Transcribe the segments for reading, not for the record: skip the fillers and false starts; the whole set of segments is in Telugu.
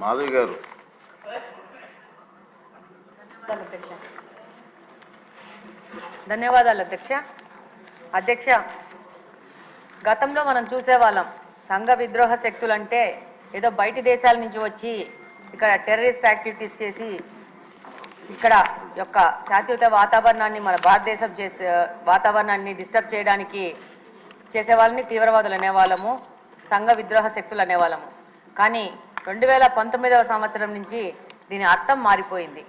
మాధవి గారు. ధన్యవాదాలు అధ్యక్ష. అధ్యక్ష, గతంలో మనం చూసేవాళ్ళం సంఘ విద్రోహ శక్తులు అంటే ఏదో బయటి దేశాల నుంచి వచ్చి ఇక్కడ టెర్రరిస్ట్ యాక్టివిటీస్ చేసి ఇక్కడ యొక్క శాశ్వత వాతావరణాన్ని మన భారతదేశం వాతావరణాన్ని డిస్టర్బ్ చేయడానికి చేసే వాళ్ళని తీవ్రవాదులు అనేవాళ్ళము, సంఘ విద్రోహ శక్తులు అనేవాళ్ళము. కానీ 2019వ సంవత్సరం నుంచి దీని అర్థం మారిపోయింది.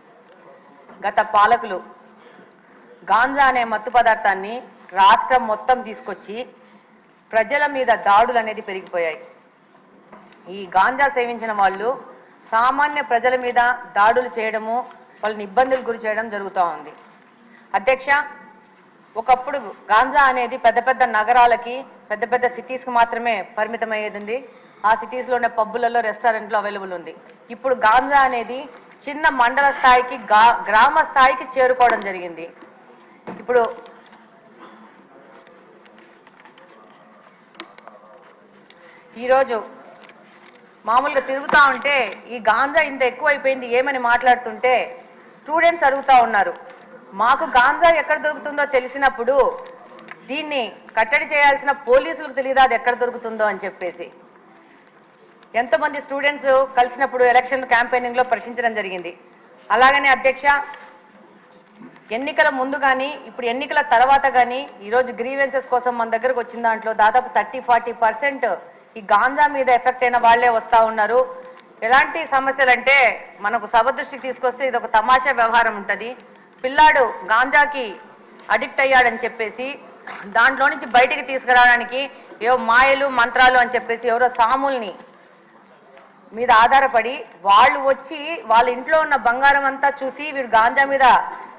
గత పాలకులు గాంజా అనే మత్తు పదార్థాన్ని రాష్ట్రం మొత్తం తీసుకొచ్చి ప్రజల మీద దాడులు అనేది పెరిగిపోయాయి. ఈ గాంజా సేవించిన వాళ్ళు సామాన్య ప్రజల మీద దాడులు చేయడము, వాళ్ళని ఇబ్బందులు గురి చేయడం జరుగుతూ ఉంది. అధ్యక్ష, ఒకప్పుడు గాంజా అనేది పెద్ద పెద్ద నగరాలకి, పెద్ద పెద్ద సిటీస్కి మాత్రమే పరిమితమయ్యేది ఉంది. ఆ సిటీస్లోనే పబ్బులలో, రెస్టారెంట్లో అవైలబుల్ ఉంది. ఇప్పుడు గాంజా అనేది చిన్న మండల స్థాయికి, గ్రామ స్థాయికి చేరుకోవడం జరిగింది. ఇప్పుడు ఈరోజు మామూలుగా తిరుగుతూ ఉంటే ఈ గాంజా ఇంత ఎక్కువైపోయింది ఏమని మాట్లాడుతుంటే స్టూడెంట్స్ అడుగుతూ ఉన్నారు, మాకు గాంజా ఎక్కడ దొరుకుతుందో తెలిసినప్పుడు దీన్ని కట్టడి చేయాల్సిన పోలీసులకు తెలియదా అది ఎక్కడ దొరుకుతుందో అని చెప్పేసి. ఎంతోమంది స్టూడెంట్స్ కలిసినప్పుడు ఎలక్షన్ క్యాంపెయినింగ్లో ప్రశ్నించడం జరిగింది. అలాగనే అధ్యక్ష, ఎన్నికల ముందు కానీ ఇప్పుడు ఎన్నికల తర్వాత కానీ ఈరోజు గ్రీవెన్సెస్ కోసం మన దగ్గరకు వచ్చిన దాంట్లో దాదాపు 30-40% ఈ గాంజా మీద ఎఫెక్ట్ అయిన వాళ్లే వస్తూ ఉన్నారు. ఎలాంటి సమస్యలు అంటే మనకు సభ దృష్టికి తీసుకొస్తే ఇది ఒక తమాషా వ్యవహారం ఉంటుంది. పిల్లాడు గాంజాకి అడిక్ట్ అయ్యాడని చెప్పేసి దాంట్లో నుంచి బయటికి తీసుకురావడానికి ఏవో మాయలు మంత్రాలు అని చెప్పేసి ఎవరో సాముల్ని మీద ఆధారపడి వాళ్ళు వచ్చి వాళ్ళ ఇంట్లో ఉన్న బంగారం అంతా చూసి వీడు గాంజా మీద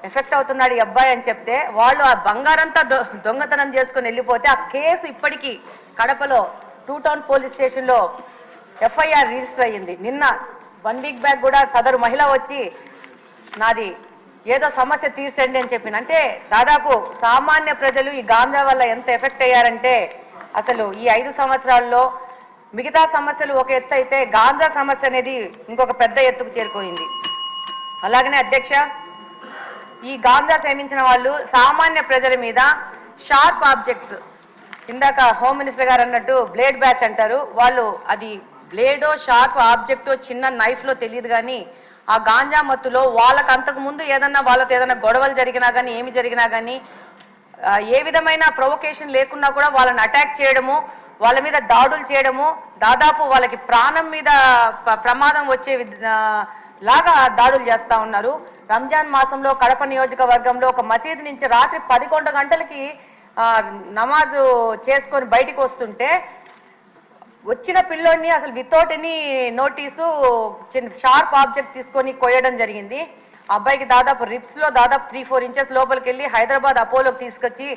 ఎఫెక్ట్ అవుతున్నాడు ఈ అబ్బాయి అని చెప్తే వాళ్ళు ఆ బంగారంతా దొంగతనం చేసుకుని వెళ్ళిపోతే ఆ కేసు ఇప్పటికీ కడపలో 2 టౌన్ పోలీస్ స్టేషన్లో FIR రిజిస్టర్ అయ్యింది. నిన్న 1 వీక్ బ్యాక్ కూడా సదరు మహిళ వచ్చి నాది ఏదో సమస్య తీర్చండి అని చెప్పింది. అంటే దాదాపు సామాన్య ప్రజలు ఈ గాంజా వల్ల ఎంత ఎఫెక్ట్ అయ్యారంటే అసలు ఈ 5 సంవత్సరాల్లో మిగతా సమస్యలు ఒక ఎత్తు అయితే గాంజా సమస్య అనేది ఇంకొక పెద్ద ఎత్తుకు చేరుకోయింది. అలాగనే అధ్యక్ష, ఈ గాంజా సేవించిన వాళ్ళు సామాన్య ప్రజల మీద షార్ప్ ఆబ్జెక్ట్స్, ఇందాక హోమ్ మినిస్టర్ గారు అన్నట్టు బ్లేడ్ బ్యాచ్ అంటారు, వాళ్ళు అది బ్లేడో షార్ప్ ఆబ్జెక్టో చిన్న నైఫ్లో తెలియదు కానీ ఆ గాంజా మత్తులో వాళ్ళకు అంతకు ముందు వాళ్ళతో ఏదైనా గొడవలు జరిగినా కానీ ఏమి జరిగినా కానీ ఏ విధమైన ప్రొవొకేషన్ లేకున్నా కూడా వాళ్ళని అటాక్ చేయడము, వాళ్ళ మీద దాడులు చేయడము, దాదాపు వాళ్ళకి ప్రాణం మీద ప్రమాదం వచ్చే లాగా దాడులు చేస్తూ ఉన్నారు. రంజాన్ మాసంలో కడప నియోజకవర్గంలో ఒక మసీదు నుంచి రాత్రి 11 గంటలకి నమాజు చేసుకొని బయటికి వస్తుంటే వచ్చిన పిల్లోడిని అసలు without any notice sharp object తీసుకొని కొయ్యడం జరిగింది. అబ్బాయికి దాదాపు రిప్స్లో దాదాపు 3-4 ఇంచెస్ లోపలికి వెళ్ళి హైదరాబాద్ అపోలోకి తీసుకొచ్చి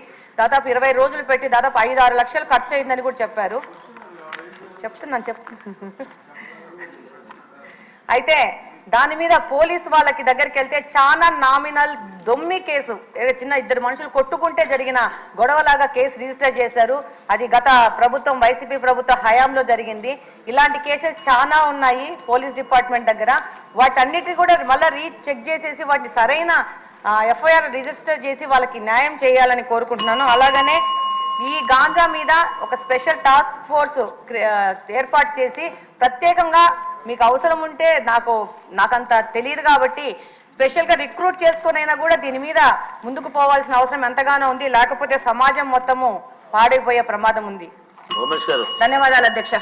దాదాపు 20 రోజులు పెట్టి దాదాపు 5-6 లక్షలు ఖర్చు అయిందని కూడా చెప్పారు. చెప్తున్నాను. అయితే దాని మీద పోలీసు వాళ్ళకి దగ్గరికి వెళ్తే చాలా నామినల్ దొమ్మి కేసు, చిన్న 2 మనుషులు కొట్టుకుంటే జరిగిన గొడవలాగా కేసు రిజిస్టర్ చేశారు. అది గత ప్రభుత్వం వైసీపీ ప్రభుత్వ హయాంలో జరిగింది. ఇలాంటి కేసెస్ చాలా ఉన్నాయి పోలీస్ డిపార్ట్మెంట్ దగ్గర. వాటన్నిటిని కూడా మళ్ళీ చెక్ చేసేసి వాటిని సరైన FIR రిజిస్టర్ చేసి వాళ్ళకి న్యాయం చేయాలని కోరుకుంటున్నాను. అలాగనే ఈ గాంజా మీద ఒక స్పెషల్ టాస్క్ ఫోర్స్ ఏర్పాటు చేసి ప్రత్యేకంగా మీకు అవసరం ఉంటే నాకంత తెలియదు కాబట్టి స్పెషల్గా రిక్రూట్ చేసుకునైనా కూడా దీని మీద ముందుకు పోవాల్సిన అవసరం ఎంతగానో ఉంది. లేకపోతే సమాజం మొత్తము పాడైపోయే ప్రమాదం ఉంది. ధన్యవాదాలు అధ్యక్ష.